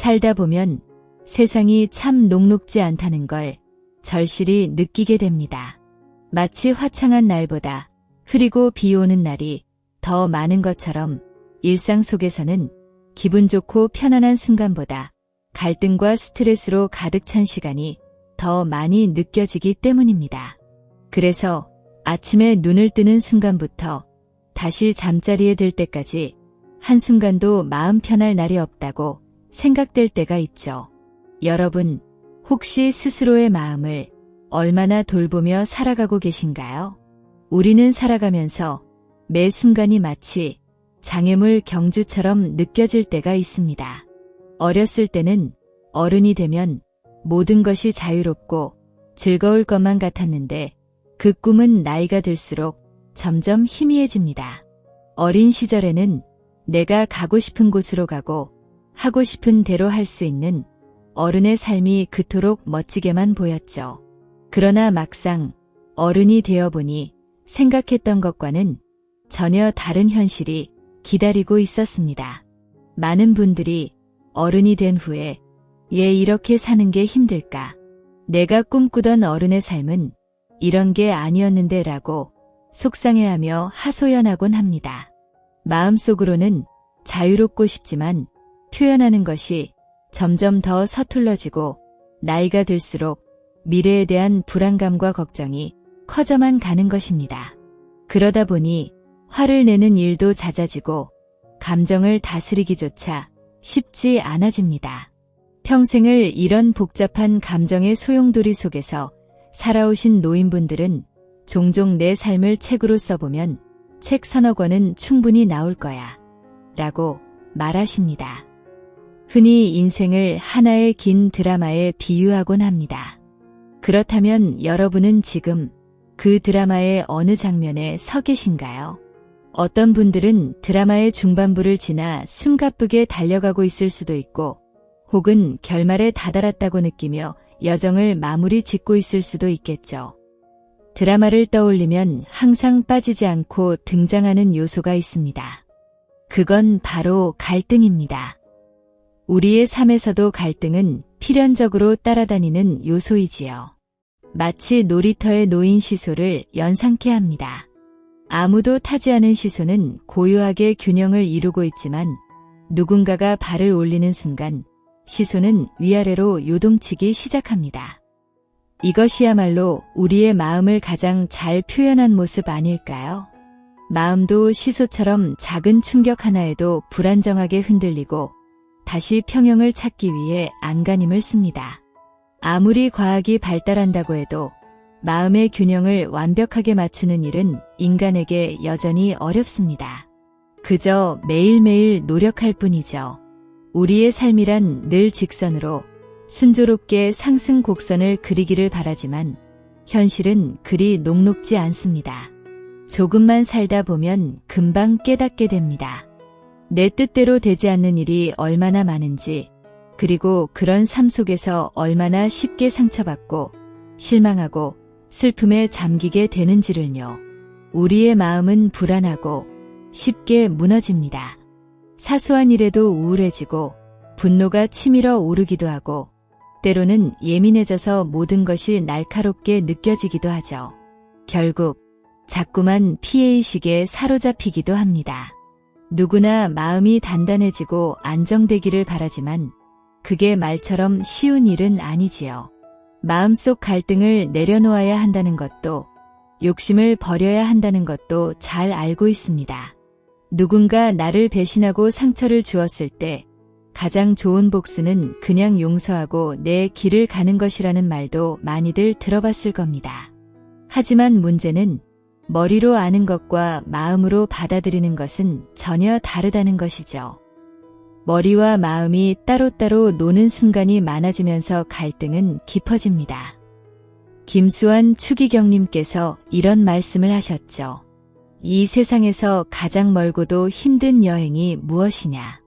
살다 보면 세상이 참 녹록지 않다는 걸 절실히 느끼게 됩니다. 마치 화창한 날보다 흐리고 비 오는 날이 더 많은 것처럼 일상 속에서는 기분 좋고 편안한 순간보다 갈등과 스트레스로 가득 찬 시간이 더 많이 느껴지기 때문입니다. 그래서 아침에 눈을 뜨는 순간부터 다시 잠자리에 들 때까지 한순간도 마음 편할 날이 없다고 생각될 때가 있죠. 여러분, 혹시 스스로의 마음을 얼마나 돌보며 살아가고 계신가요? 우리는 살아가면서 매 순간이 마치 장애물 경주처럼 느껴질 때가 있습니다. 어렸을 때는 어른이 되면 모든 것이 자유롭고 즐거울 것만 같았는데 그 꿈은 나이가 들수록 점점 희미해집니다. 어린 시절에는 내가 가고 싶은 곳으로 가고 하고 싶은 대로 할 수 있는 어른의 삶이 그토록 멋지게만 보였죠. 그러나 막상 어른이 되어보니 생각했던 것과는 전혀 다른 현실이 기다리고 있었습니다. 많은 분들이 어른이 된 후에 얘 이렇게 사는 게 힘들까? 내가 꿈꾸던 어른의 삶은 이런 게 아니었는데 라고 속상해하며 하소연하곤 합니다. 마음속으로는 자유롭고 싶지만 표현하는 것이 점점 더 서툴러지고 나이가 들수록 미래에 대한 불안감과 걱정이 커져만 가는 것입니다. 그러다 보니 화를 내는 일도 잦아지고 감정을 다스리기조차 쉽지 않아집니다. 평생을 이런 복잡한 감정의 소용돌이 속에서 살아오신 노인분들은 종종 내 삶을 책으로 써보면 책 서너 권은 충분히 나올 거야 라고 말하십니다. 흔히 인생을 하나의 긴 드라마에 비유하곤 합니다. 그렇다면 여러분은 지금 그 드라마의 어느 장면에 서 계신가요? 어떤 분들은 드라마의 중반부를 지나 숨가쁘게 달려가고 있을 수도 있고 혹은 결말에 다다랐다고 느끼며 여정을 마무리 짓고 있을 수도 있겠죠. 드라마를 떠올리면 항상 빠지지 않고 등장하는 요소가 있습니다. 그건 바로 갈등입니다. 우리의 삶에서도 갈등은 필연적으로 따라다니는 요소이지요. 마치 놀이터에 놓인 시소를 연상케 합니다. 아무도 타지 않은 시소는 고요하게 균형을 이루고 있지만 누군가가 발을 올리는 순간 시소는 위아래로 요동치기 시작합니다. 이것이야말로 우리의 마음을 가장 잘 표현한 모습 아닐까요? 마음도 시소처럼 작은 충격 하나에도 불안정하게 흔들리고 다시 평형을 찾기 위해 안간힘을 씁니다. 아무리 과학이 발달한다고 해도 마음의 균형을 완벽하게 맞추는 일은 인간에게 여전히 어렵습니다. 그저 매일매일 노력할 뿐이죠. 우리의 삶이란 늘 직선으로 순조롭게 상승 곡선을 그리기를 바라지만 현실은 그리 녹록지 않습니다. 조금만 살다 보면 금방 깨닫게 됩니다. 내 뜻대로 되지 않는 일이 얼마나 많은지, 그리고 그런 삶 속에서 얼마나 쉽게 상처받고 실망하고 슬픔에 잠기게 되는지를요. 우리의 마음은 불안하고 쉽게 무너집니다. 사소한 일에도 우울해지고 분노가 치밀어 오르기도 하고 때로는 예민해져서 모든 것이 날카롭게 느껴지기도 하죠. 결국 자꾸만 피해의식에 사로잡히기도 합니다. 누구나 마음이 단단해지고 안정되기를 바라지만 그게 말처럼 쉬운 일은 아니지요. 마음속 갈등을 내려놓아야 한다는 것도 욕심을 버려야 한다는 것도 잘 알고 있습니다. 누군가 나를 배신하고 상처를 주었을 때 가장 좋은 복수는 그냥 용서하고 내 길을 가는 것이라는 말도 많이들 들어봤을 겁니다. 하지만 문제는 머리로 아는 것과 마음으로 받아들이는 것은 전혀 다르다는 것이죠. 머리와 마음이 따로따로 노는 순간이 많아지면서 갈등은 깊어집니다. 김수환 추기경님께서 이런 말씀을 하셨죠. 이 세상에서 가장 멀고도 힘든 여행이 무엇이냐?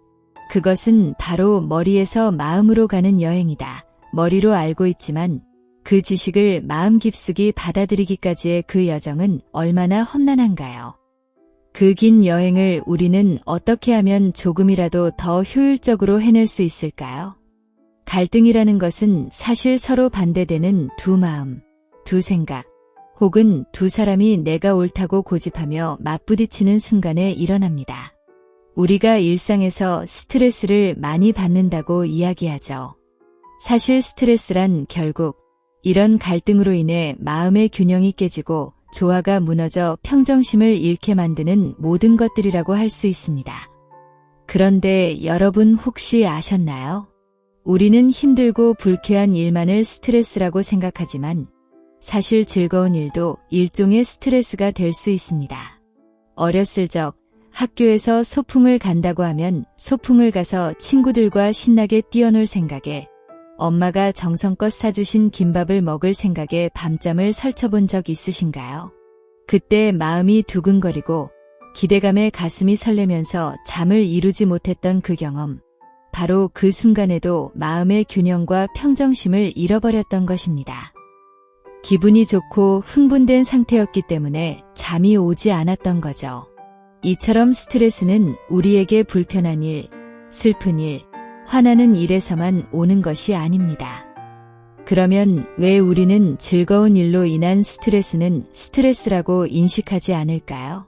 그것은 바로 머리에서 마음으로 가는 여행이다. 머리로 알고 있지만 그 지식을 마음 깊숙이 받아들이기까지의 그 여정은 얼마나 험난한가요? 그 긴 여행을 우리는 어떻게 하면 조금이라도 더 효율적으로 해낼 수 있을까요? 갈등이라는 것은 사실 서로 반대되는 두 마음, 두 생각, 혹은 두 사람이 내가 옳다고 고집하며 맞부딪히는 순간에 일어납니다. 우리가 일상에서 스트레스를 많이 받는다고 이야기하죠. 사실 스트레스란 결국 이런 갈등으로 인해 마음의 균형이 깨지고 조화가 무너져 평정심을 잃게 만드는 모든 것들이라고 할 수 있습니다. 그런데 여러분 혹시 아셨나요? 우리는 힘들고 불쾌한 일만을 스트레스라고 생각하지만 사실 즐거운 일도 일종의 스트레스가 될 수 있습니다. 어렸을 적 학교에서 소풍을 간다고 하면 소풍을 가서 친구들과 신나게 뛰어놀 생각에 엄마가 정성껏 사주신 김밥을 먹을 생각에 밤잠을 설쳐본 적 있으신가요? 그때 마음이 두근거리고 기대감에 가슴이 설레면서 잠을 이루지 못했던 그 경험, 바로 그 순간에도 마음의 균형과 평정심을 잃어버렸던 것입니다. 기분이 좋고 흥분된 상태였기 때문에 잠이 오지 않았던 거죠. 이처럼 스트레스는 우리에게 불편한 일, 슬픈 일, 화나는 일에서만 오는 것이 아닙니다. 그러면 왜 우리는 즐거운 일로 인한 스트레스는 스트레스라고 인식하지 않을까요?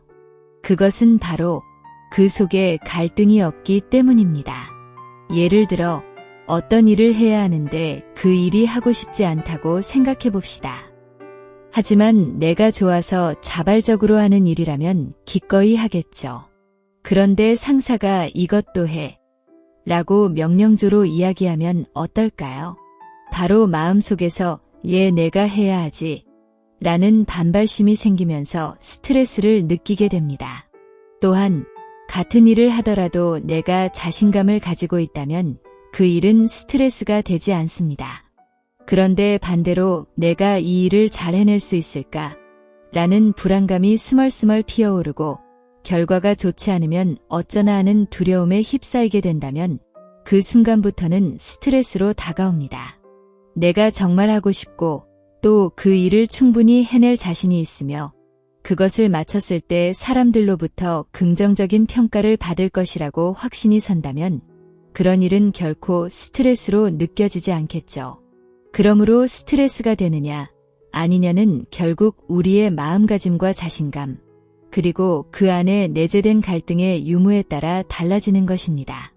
그것은 바로 그 속에 갈등이 없기 때문입니다. 예를 들어 어떤 일을 해야 하는데 그 일이 하고 싶지 않다고 생각해 봅시다. 하지만 내가 좋아서 자발적으로 하는 일이라면 기꺼이 하겠죠. 그런데 상사가 이것도 해 라고 명령조로 이야기하면 어떨까요? 바로 마음속에서 내가 해야 하지 라는 반발심이 생기면서 스트레스를 느끼게 됩니다. 또한 같은 일을 하더라도 내가 자신감을 가지고 있다면 그 일은 스트레스가 되지 않습니다. 그런데 반대로 내가 이 일을 잘 해낼 수 있을까? 라는 불안감이 스멀스멀 피어오르고 결과가 좋지 않으면 어쩌나 하는 두려움에 휩싸이게 된다면 그 순간부터는 스트레스로 다가옵니다. 내가 정말 하고 싶고 또 그 일을 충분히 해낼 자신이 있으며 그것을 마쳤을 때 사람들로부터 긍정적인 평가를 받을 것이라고 확신이 선다면 그런 일은 결코 스트레스로 느껴지지 않겠죠. 그러므로 스트레스가 되느냐, 아니냐는 결국 우리의 마음가짐과 자신감, 그리고 그 안에 내재된 갈등의 유무에 따라 달라지는 것입니다.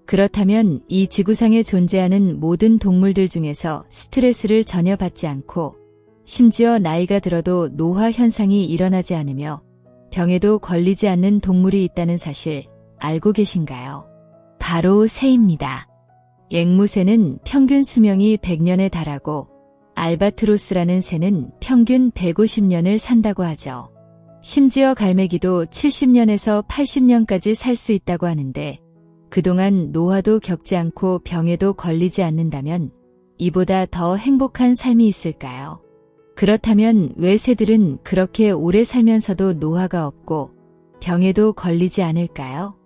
그렇다면 이 지구상에 존재하는 모든 동물들 중에서 스트레스를 전혀 받지 않고 심지어 나이가 들어도 노화 현상이 일어나지 않으며 병에도 걸리지 않는 동물이 있다는 사실 알고 계신가요? 바로 새입니다. 앵무새는 평균 수명이 100년에 달하고 알바트로스라는 새는 평균 150년을 산다고 하죠. 심지어 갈매기도 70년에서 80년까지 살 수 있다고 하는데 그동안 노화도 겪지 않고 병에도 걸리지 않는다면 이보다 더 행복한 삶이 있을까요? 그렇다면 왜 새들은 그렇게 오래 살면서도 노화가 없고 병에도 걸리지 않을까요?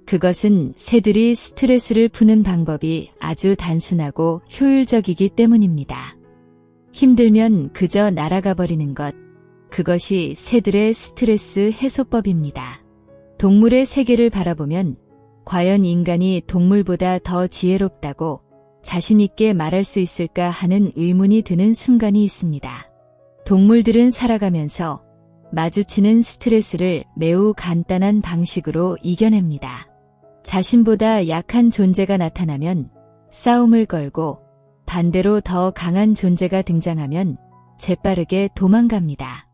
그것은 새들이 스트레스를 푸는 방법이 아주 단순하고 효율적이기 때문입니다. 힘들면 그저 날아가 버리는 것, 그것이 새들의 스트레스 해소법입니다. 동물의 세계를 바라보면 과연 인간이 동물보다 더 지혜롭다고 자신 있게 말할 수 있을까 하는 의문이 드는 순간이 있습니다. 동물들은 살아가면서 마주치는 스트레스를 매우 간단한 방식으로 이겨냅니다. 자신보다 약한 존재가 나타나면 싸움을 걸고 반대로 더 강한 존재가 등장하면 재빠르게 도망갑니다.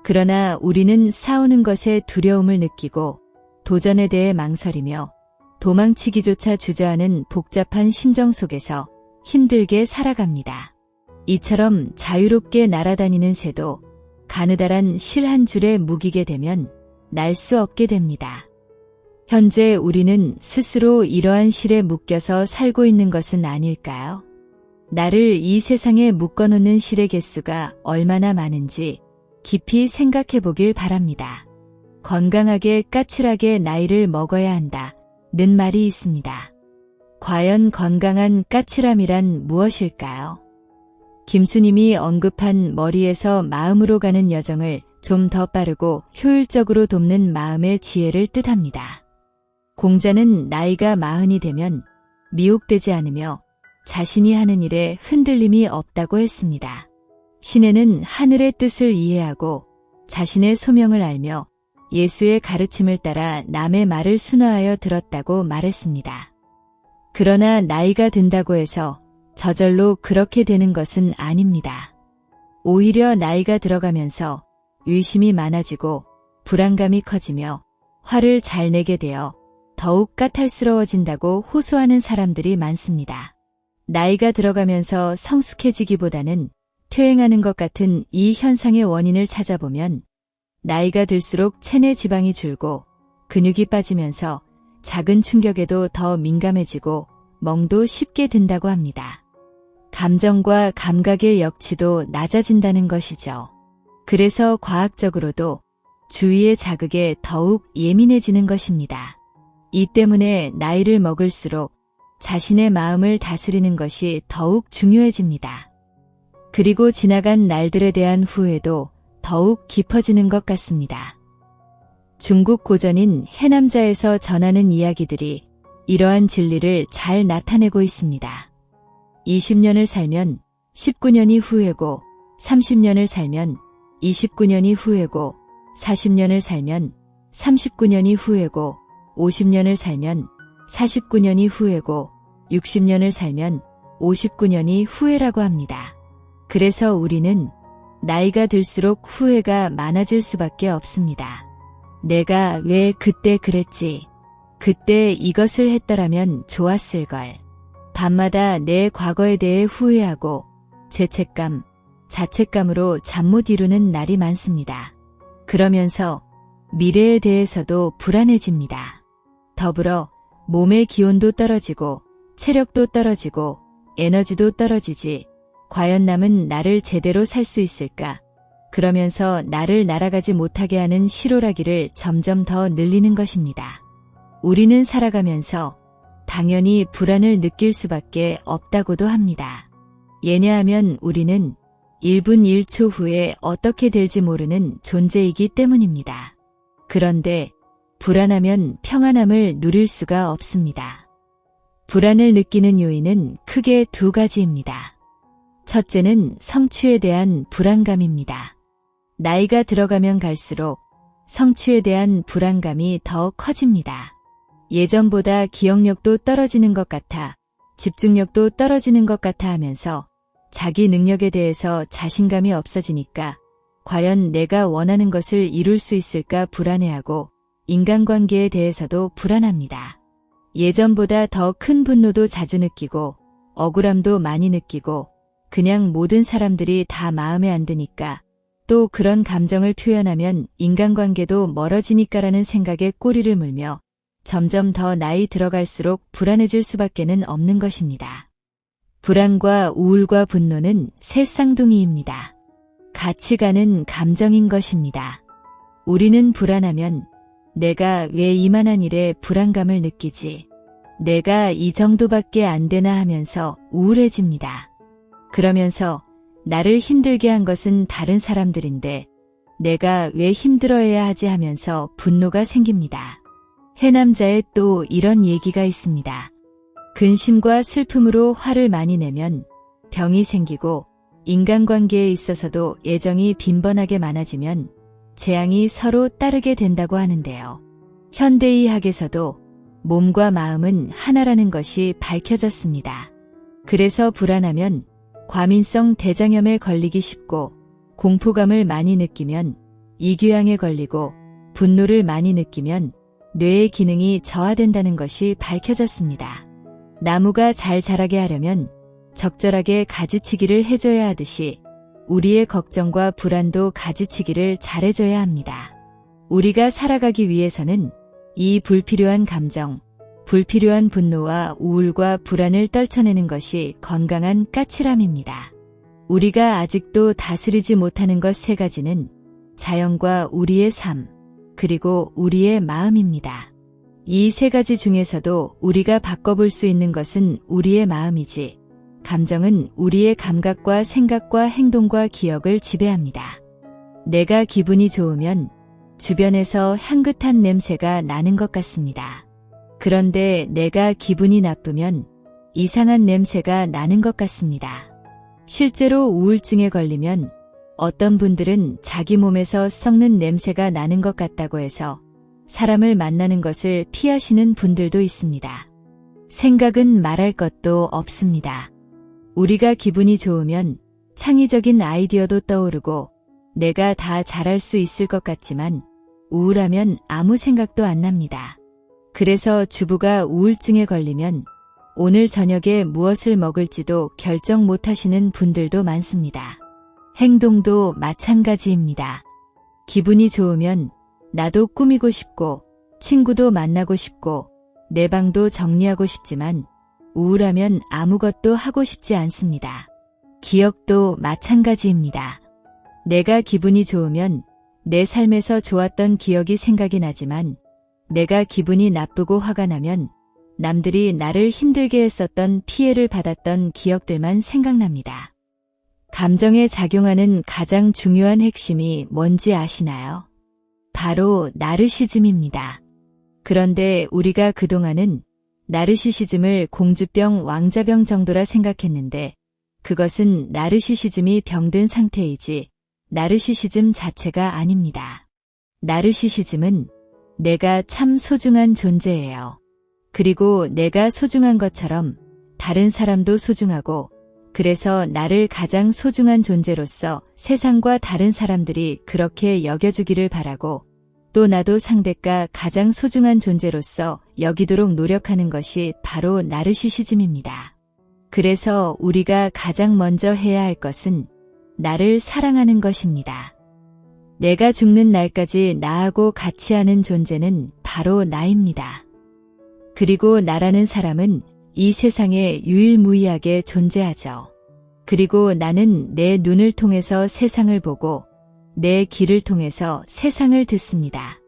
그러나 우리는 싸우는 것에 두려움을 느끼고 도전에 대해 망설이며 도망치기조차 주저하는 복잡한 심정 속에서 힘들게 살아갑니다. 이처럼 자유롭게 날아다니는 새도 가느다란 실 한 줄에 묶이게 되면 날 수 없게 됩니다. 현재 우리는 스스로 이러한 실에 묶여서 살고 있는 것은 아닐까요? 나를 이 세상에 묶어놓는 실의 개수가 얼마나 많은지 깊이 생각해 보길 바랍니다. 건강하게 까칠하게 나이를 먹어야 한다는 말이 있습니다. 과연 건강한 까칠함이란 무엇일까요? 김수님이 언급한 머리에서 마음으로 가는 여정을 좀 더 빠르고 효율적으로 돕는 마음의 지혜를 뜻합니다. 공자는 나이가 40이 되면 미혹되지 않으며 자신이 하는 일에 흔들림이 없다고 했습니다. 시내는 하늘의 뜻을 이해하고 자신의 소명을 알며 예수의 가르침을 따라 남의 말을 순화하여 들었다고 말했습니다. 그러나 나이가 든다고 해서 저절로 그렇게 되는 것은 아닙니다. 오히려 나이가 들어가면서 의심이 많아지고 불안감이 커지며 화를 잘 내게 되어 더욱 까탈스러워진다고 호소하는 사람들이 많습니다. 나이가 들어가면서 성숙해지기보다는 퇴행하는 것 같은 이 현상의 원인을 찾아보면 나이가 들수록 체내 지방이 줄고 근육이 빠지면서 작은 충격에도 더 민감해지고 멍도 쉽게 든다고 합니다. 감정과 감각의 역치도 낮아진다는 것이죠. 그래서 과학적으로도 주위의 자극에 더욱 예민해지는 것입니다. 이 때문에 나이를 먹을수록 자신의 마음을 다스리는 것이 더욱 중요해집니다. 그리고 지나간 날들에 대한 후회도 더욱 깊어지는 것 같습니다. 중국 고전인 해남자에서 전하는 이야기들이 이러한 진리를 잘 나타내고 있습니다. 20년을 살면 19년이 후회고 30년을 살면 29년이 후회고 40년을 살면 39년이 후회고 50년을 살면 49년이 후회고 60년을 살면 59년이 후회라고 합니다. 그래서 우리는 나이가 들수록 후회가 많아질 수밖에 없습니다. 내가 왜 그때 그랬지? 그때 이것을 했더라면 좋았을걸. 밤마다 내 과거에 대해 후회하고 죄책감, 자책감으로 잠 못 이루는 날이 많습니다. 그러면서 미래에 대해서도 불안해집니다. 더불어 몸의 기온도 떨어지고 체력도 떨어지고 에너지도 떨어지지. 과연 남은 나를 제대로 살 수 있을까? 그러면서 나를 날아가지 못하게 하는 실오라기를 점점 더 늘리는 것입니다. 우리는 살아가면서 당연히 불안을 느낄 수밖에 없다고도 합니다. 왜냐하면 우리는 1분 1초 후에 어떻게 될지 모르는 존재이기 때문입니다. 그런데 불안하면 평안함을 누릴 수가 없습니다. 불안을 느끼는 요인은 크게 두 가지입니다. 첫째는 성취에 대한 불안감입니다. 나이가 들어가면 갈수록 성취에 대한 불안감이 더 커집니다. 예전보다 기억력도 떨어지는 것 같아, 집중력도 떨어지는 것 같아 하면서 자기 능력에 대해서 자신감이 없어지니까 과연 내가 원하는 것을 이룰 수 있을까 불안해하고 인간관계에 대해서도 불안합니다. 예전보다 더 큰 분노도 자주 느끼고 억울함도 많이 느끼고 그냥 모든 사람들이 다 마음에 안 드니까 또 그런 감정을 표현하면 인간관계도 멀어지니까라는 생각에 꼬리를 물며 점점 더 나이 들어갈수록 불안해질 수밖에는 없는 것입니다. 불안과 우울과 분노는 새 쌍둥이입니다. 같이 가는 감정인 것입니다. 우리는 불안하면 내가 왜 이만한 일에 불안감을 느끼지? 내가 이 정도밖에 안 되나 하면서 우울해집니다. 그러면서 나를 힘들게 한 것은 다른 사람들인데 내가 왜 힘들어해야 하지 하면서 분노가 생깁니다. 해남자에 또 이런 얘기가 있습니다. 근심과 슬픔으로 화를 많이 내면 병이 생기고 인간관계에 있어서도 애정이 빈번하게 많아지면 재앙이 서로 따르게 된다고 하는데요. 현대의학에서도 몸과 마음은 하나라는 것이 밝혀졌습니다. 그래서 불안하면 과민성 대장염에 걸리기 쉽고 공포감을 많이 느끼면 이규양에 걸리고 분노를 많이 느끼면 뇌의 기능이 저하된다는 것이 밝혀졌습니다. 나무가 잘 자라게 하려면 적절하게 가지치기를 해줘야 하듯이 우리의 걱정과 불안도 가지치기를 잘해줘야 합니다. 우리가 살아가기 위해서는 이 불필요한 감정, 불필요한 분노와 우울과 불안을 떨쳐내는 것이 건강한 까칠함입니다. 우리가 아직도 다스리지 못하는 것 세 가지는 자연과 우리의 삶, 그리고 우리의 마음입니다. 이 세 가지 중에서도 우리가 바꿔볼 수 있는 것은 우리의 마음이지, 감정은 우리의 감각과 생각과 행동과 기억을 지배합니다. 내가 기분이 좋으면 주변에서 향긋한 냄새가 나는 것 같습니다. 그런데 내가 기분이 나쁘면 이상한 냄새가 나는 것 같습니다. 실제로 우울증에 걸리면 어떤 분들은 자기 몸에서 썩는 냄새가 나는 것 같다고 해서 사람을 만나는 것을 피하시는 분들도 있습니다. 생각은 말할 것도 없습니다. 우리가 기분이 좋으면 창의적인 아이디어도 떠오르고 내가 다 잘할 수 있을 것 같지만 우울하면 아무 생각도 안 납니다. 그래서 주부가 우울증에 걸리면 오늘 저녁에 무엇을 먹을지도 결정 못 하시는 분들도 많습니다. 행동도 마찬가지입니다. 기분이 좋으면 나도 꾸미고 싶고 친구도 만나고 싶고 내 방도 정리하고 싶지만 우울하면 아무것도 하고 싶지 않습니다. 기억도 마찬가지입니다. 내가 기분이 좋으면 내 삶에서 좋았던 기억이 생각이 나지만 내가 기분이 나쁘고 화가 나면 남들이 나를 힘들게 했었던 피해를 받았던 기억들만 생각납니다. 감정에 작용하는 가장 중요한 핵심이 뭔지 아시나요? 바로 나르시즘입니다. 그런데 우리가 그동안은 나르시시즘을 공주병, 왕자병 정도라 생각했는데 그것은 나르시시즘이 병든 상태이지 나르시시즘 자체가 아닙니다. 나르시시즘은 내가 참 소중한 존재예요. 그리고 내가 소중한 것처럼 다른 사람도 소중하고 그래서 나를 가장 소중한 존재로서 세상과 다른 사람들이 그렇게 여겨주기를 바라고 또 나도 상대가 가장 소중한 존재로서 여기도록 노력하는 것이 바로 나르시시즘입니다. 그래서 우리가 가장 먼저 해야 할 것은 나를 사랑하는 것입니다. 내가 죽는 날까지 나하고 같이 하는 존재는 바로 나입니다. 그리고 나라는 사람은 이 세상에 유일무이하게 존재하죠. 그리고 나는 내 눈을 통해서 세상을 보고 내 귀를 통해서 세상을 듣습니다.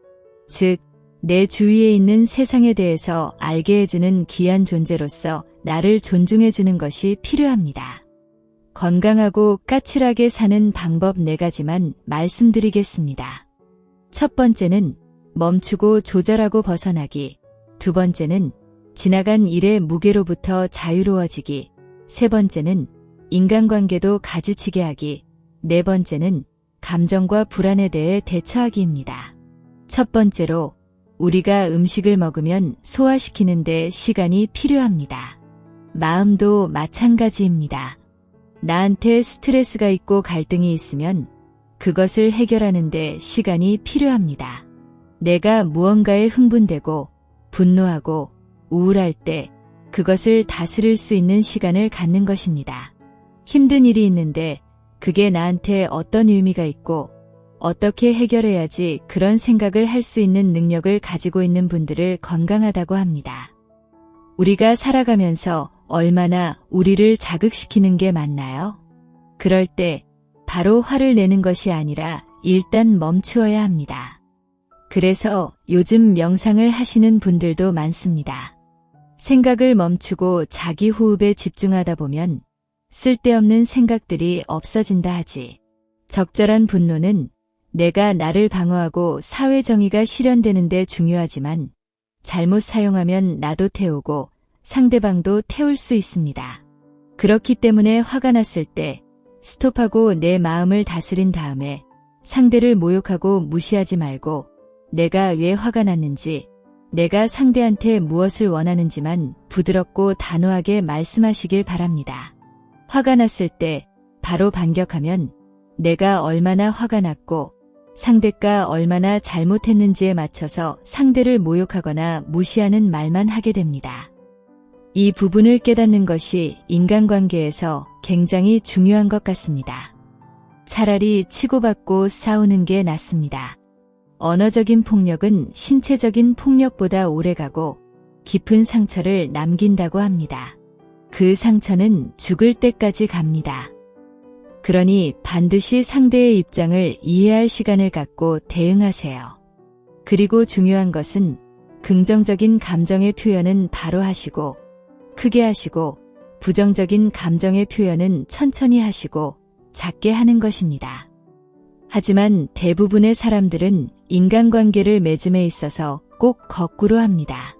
즉, 내 주위에 있는 세상에 대해서 알게 해주는 귀한 존재로서 나를 존중해주는 것이 필요합니다. 건강하고 까칠하게 사는 방법 4가지만 말씀드리겠습니다. 첫 번째는 멈추고 조절하고 벗어나기. 두 번째는 지나간 일의 무게로부터 자유로워지기. 세 번째는 인간관계도 가지치게 하기. 네 번째는 감정과 불안에 대해 대처하기입니다. 첫 번째로 우리가 음식을 먹으면 소화시키는 데 시간이 필요합니다. 마음도 마찬가지입니다. 나한테 스트레스가 있고 갈등이 있으면 그것을 해결하는 데 시간이 필요합니다. 내가 무언가에 흥분되고 분노하고 우울할 때 그것을 다스릴 수 있는 시간을 갖는 것입니다. 힘든 일이 있는데 그게 나한테 어떤 의미가 있고 어떻게 해결해야지 그런 생각을 할 수 있는 능력을 가지고 있는 분들을 건강하다고 합니다. 우리가 살아가면서 얼마나 우리를 자극시키는 게 맞나요? 그럴 때 바로 화를 내는 것이 아니라 일단 멈추어야 합니다. 그래서 요즘 명상을 하시는 분들도 많습니다. 생각을 멈추고 자기 호흡에 집중하다 보면 쓸데없는 생각들이 없어진다 하지. 적절한 분노는 내가 나를 방어하고 사회 정의가 실현되는 데 중요하지만 잘못 사용하면 나도 태우고 상대방도 태울 수 있습니다. 그렇기 때문에 화가 났을 때 스톱하고 내 마음을 다스린 다음에 상대를 모욕하고 무시하지 말고 내가 왜 화가 났는지, 내가 상대한테 무엇을 원하는지만 부드럽고 단호하게 말씀하시길 바랍니다. 화가 났을 때 바로 반격하면 내가 얼마나 화가 났고 상대가 얼마나 잘못했는지에 맞춰서 상대를 모욕하거나 무시하는 말만 하게 됩니다. 이 부분을 깨닫는 것이 인간관계에서 굉장히 중요한 것 같습니다. 차라리 치고받고 싸우는 게 낫습니다. 언어적인 폭력은 신체적인 폭력보다 오래가고 깊은 상처를 남긴다고 합니다. 그 상처는 죽을 때까지 갑니다. 그러니 반드시 상대의 입장을 이해할 시간을 갖고 대응하세요. 그리고 중요한 것은 긍정적인 감정의 표현은 바로 하시고 크게 하시고 부정적인 감정의 표현은 천천히 하시고 작게 하는 것입니다. 하지만 대부분의 사람들은 인간관계를 맺음에 있어서 꼭 거꾸로 합니다.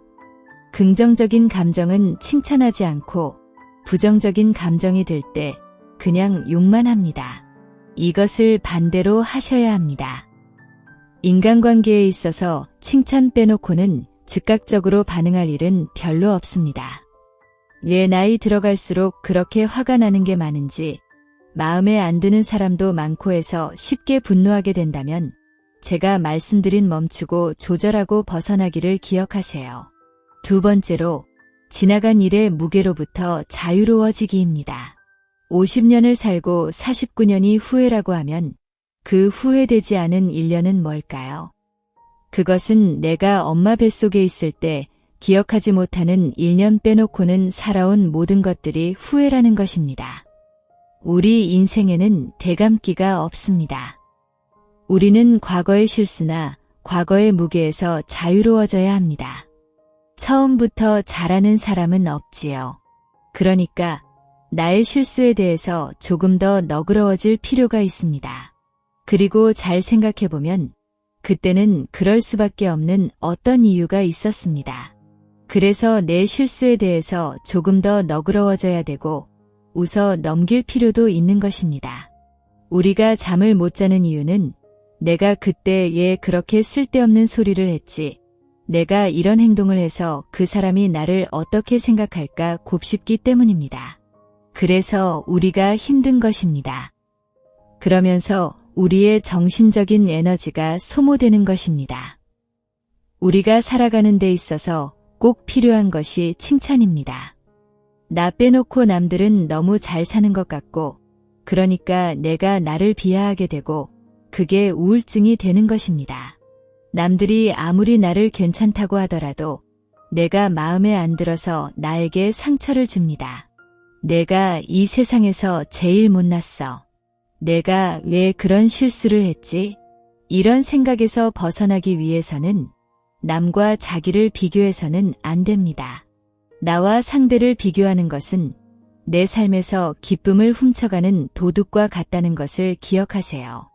긍정적인 감정은 칭찬하지 않고 부정적인 감정이 들 때 그냥 욕만 합니다. 이것을 반대로 하셔야 합니다. 인간관계에 있어서 칭찬 빼놓고는 즉각적으로 반응할 일은 별로 없습니다. 왜 나이 들어갈수록 그렇게 화가 나는 게 많은지 마음에 안 드는 사람도 많고 해서 쉽게 분노하게 된다면 제가 말씀드린 멈추고 조절하고 벗어나기를 기억하세요. 두 번째로 지나간 일의 무게로부터 자유로워지기입니다. 50년을 살고 49년이 후회라고 하면 그 후회되지 않은 1년은 뭘까요? 그것은 내가 엄마 뱃속에 있을 때 기억하지 못하는 1년 빼놓고는 살아온 모든 것들이 후회라는 것입니다. 우리 인생에는 되감기가 없습니다. 우리는 과거의 실수나 과거의 무게에서 자유로워져야 합니다. 처음부터 잘하는 사람은 없지요. 그러니까 나의 실수에 대해서 조금 더 너그러워질 필요가 있습니다. 그리고 잘 생각해보면 그때는 그럴 수밖에 없는 어떤 이유가 있었습니다. 그래서 내 실수에 대해서 조금 더 너그러워져야 되고 웃어 넘길 필요도 있는 것입니다. 우리가 잠을 못 자는 이유는 내가 그때 왜 그렇게 쓸데없는 소리를 했지, 내가 이런 행동을 해서 그 사람이 나를 어떻게 생각할까 곱씹기 때문입니다. 그래서 우리가 힘든 것입니다. 그러면서 우리의 정신적인 에너지가 소모되는 것입니다. 우리가 살아가는 데 있어서 꼭 필요한 것이 칭찬입니다. 나 빼놓고 남들은 너무 잘 사는 것 같고, 그러니까 내가 나를 비하하게 되고 그게 우울증이 되는 것입니다. 남들이 아무리 나를 괜찮다고 하더라도 내가 마음에 안 들어서 나에게 상처를 줍니다. 내가 이 세상에서 제일 못났어. 내가 왜 그런 실수를 했지? 이런 생각에서 벗어나기 위해서는 남과 자기를 비교해서는 안 됩니다. 나와 상대를 비교하는 것은 내 삶에서 기쁨을 훔쳐가는 도둑과 같다는 것을 기억하세요.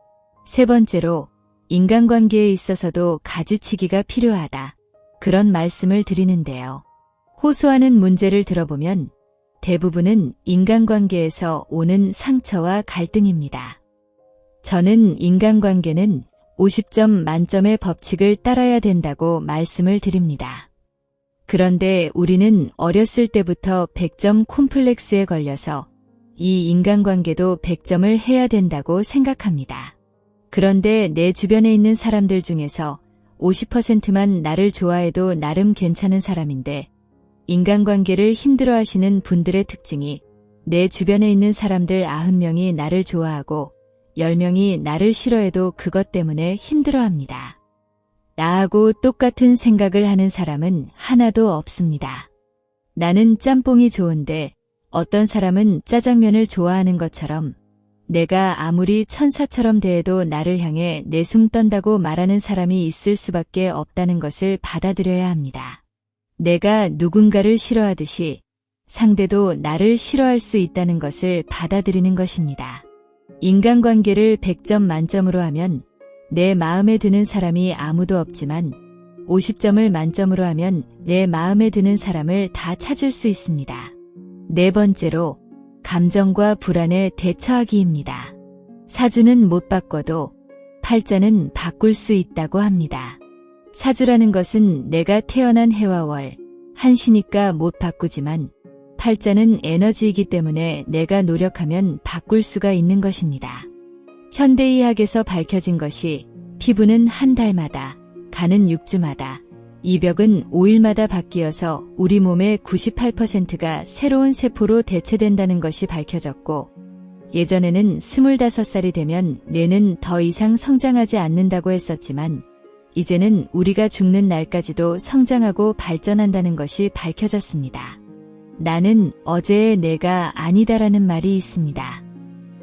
세 번째로 인간관계에 있어서도 가지치기가 필요하다. 그런 말씀을 드리는데요. 호소하는 문제를 들어보면 대부분은 인간관계에서 오는 상처와 갈등입니다. 저는 인간관계는 50점 만점의 법칙을 따라야 된다고 말씀을 드립니다. 그런데 우리는 어렸을 때부터 100점 콤플렉스에 걸려서 이 인간관계도 100점을 해야 된다고 생각합니다. 그런데 내 주변에 있는 사람들 중에서 50%만 나를 좋아해도 나름 괜찮은 사람인데 인간관계를 힘들어하시는 분들의 특징이 내 주변에 있는 사람들 90명이 나를 좋아하고 10명이 나를 싫어해도 그것 때문에 힘들어합니다. 나하고 똑같은 생각을 하는 사람은 하나도 없습니다. 나는 짬뽕이 좋은데 어떤 사람은 짜장면을 좋아하는 것처럼 내가 아무리 천사처럼 대해도 나를 향해 내숭 떤다고 말하는 사람이 있을 수밖에 없다는 것을 받아들여야 합니다. 내가 누군가를 싫어하듯이 상대도 나를 싫어할 수 있다는 것을 받아들이는 것입니다. 인간관계를 100점 만점으로 하면 내 마음에 드는 사람이 아무도 없지만 50점을 만점으로 하면 내 마음에 드는 사람을 다 찾을 수 있습니다. 네 번째로 감정과 불안에 대처하기입니다. 사주는 못 바꿔도 팔자는 바꿀 수 있다고 합니다. 사주라는 것은 내가 태어난 해와 월, 한시니까 못 바꾸지만 팔자는 에너지이기 때문에 내가 노력하면 바꿀 수가 있는 것입니다. 현대의학에서 밝혀진 것이 피부는 한 달마다, 간은 6주마다, 이벽은 5일마다 바뀌어서 우리 몸의 98%가 새로운 세포로 대체된다는 것이 밝혀졌고, 예전에는 25살이 되면 뇌는 더 이상 성장하지 않는다고 했었지만 이제는 우리가 죽는 날까지도 성장하고 발전한다는 것이 밝혀졌습니다. 나는 어제의 내가 아니다라는 말이 있습니다.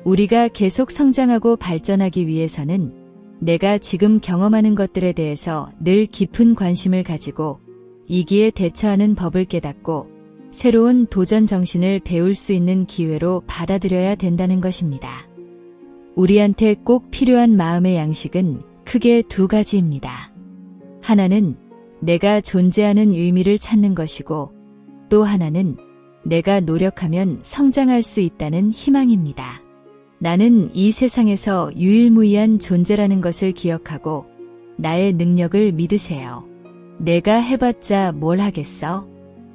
우리가 계속 성장하고 발전하기 위해서는 내가 지금 경험하는 것들에 대해서 늘 깊은 관심을 가지고 이기에 대처하는 법을 깨닫고 새로운 도전 정신을 배울 수 있는 기회로 받아들여야 된다는 것입니다. 우리한테 꼭 필요한 마음의 양식은 크게 두 가지입니다. 하나는 내가 존재하는 의미를 찾는 것이고, 또 하나는 내가 노력하면 성장할 수 있다는 희망입니다. 나는 이 세상에서 유일무이한 존재라는 것을 기억하고 나의 능력을 믿으세요. 내가 해봤자 뭘 하겠어?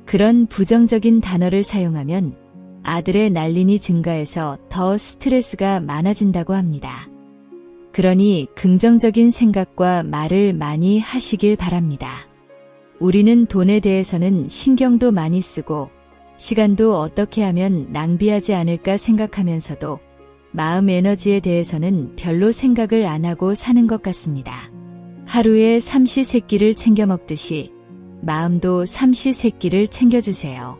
그런 부정적인 단어를 사용하면 아들의 난린이 증가해서 더 스트레스가 많아진다고 합니다. 그러니 긍정적인 생각과 말을 많이 하시길 바랍니다. 우리는 돈에 대해서는 신경도 많이 쓰고 시간도 어떻게 하면 낭비하지 않을까 생각하면서도 마음 에너지에 대해서는 별로 생각을 안 하고 사는 것 같습니다. 하루에 삼시세끼를 챙겨 먹듯이 마음도 삼시세끼를 챙겨주세요.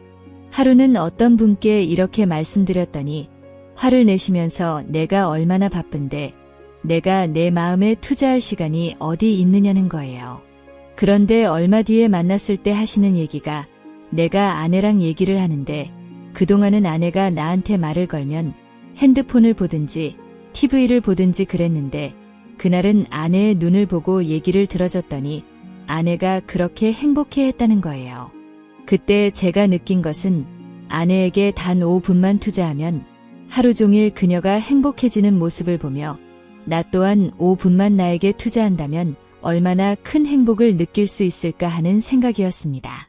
하루는 어떤 분께 이렇게 말씀드렸더니 화를 내시면서 내가 얼마나 바쁜데 내가 내 마음에 투자할 시간이 어디 있느냐는 거예요. 그런데 얼마 뒤에 만났을 때 하시는 얘기가 내가 아내랑 얘기를 하는데 그동안은 아내가 나한테 말을 걸면 핸드폰을 보든지 TV를 보든지 그랬는데 그날은 아내의 눈을 보고 얘기를 들어줬더니 아내가 그렇게 행복해했다는 거예요. 그때 제가 느낀 것은 아내에게 단 5분만 투자하면 하루 종일 그녀가 행복해지는 모습을 보며 나 또한 5분만 나에게 투자한다면 얼마나 큰 행복을 느낄 수 있을까 하는 생각이었습니다.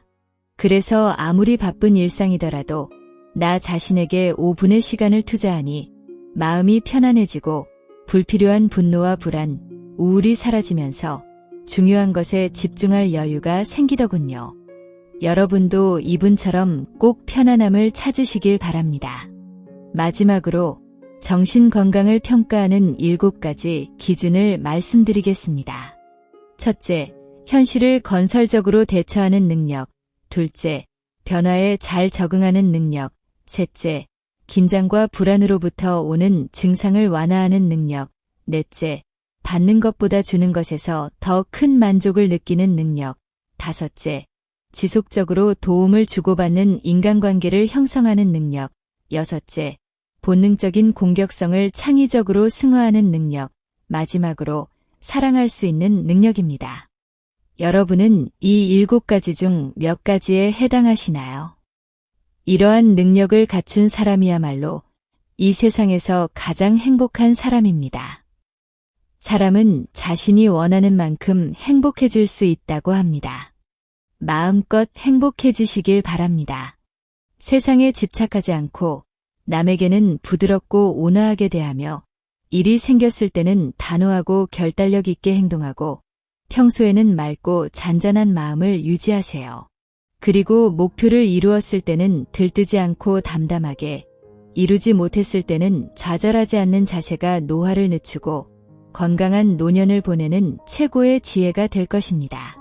그래서 아무리 바쁜 일상이더라도 나 자신에게 5분의 시간을 투자하니 마음이 편안해지고 불필요한 분노와 불안, 우울이 사라지면서 중요한 것에 집중할 여유가 생기더군요. 여러분도 이분처럼 꼭 편안함을 찾으시길 바랍니다. 마지막으로 정신 건강을 평가하는 7가지 기준을 말씀드리겠습니다. 첫째, 현실을 건설적으로 대처하는 능력. 둘째, 변화에 잘 적응하는 능력. 셋째, 긴장과 불안으로부터 오는 증상을 완화하는 능력. 넷째, 받는 것보다 주는 것에서 더 큰 만족을 느끼는 능력. 다섯째, 지속적으로 도움을 주고받는 인간관계를 형성하는 능력. 여섯째, 본능적인 공격성을 창의적으로 승화하는 능력. 마지막으로 사랑할 수 있는 능력입니다. 여러분은 이 7가지 중 몇 가지에 해당하시나요? 이러한 능력을 갖춘 사람이야말로 이 세상에서 가장 행복한 사람입니다. 사람은 자신이 원하는 만큼 행복해질 수 있다고 합니다. 마음껏 행복해지시길 바랍니다. 세상에 집착하지 않고 남에게는 부드럽고 온화하게 대하며 일이 생겼을 때는 단호하고 결단력 있게 행동하고 평소에는 맑고 잔잔한 마음을 유지하세요. 그리고 목표를 이루었을 때는 들뜨지 않고 담담하게, 이루지 못했을 때는 좌절하지 않는 자세가 노화를 늦추고 건강한 노년을 보내는 최고의 지혜가 될 것입니다.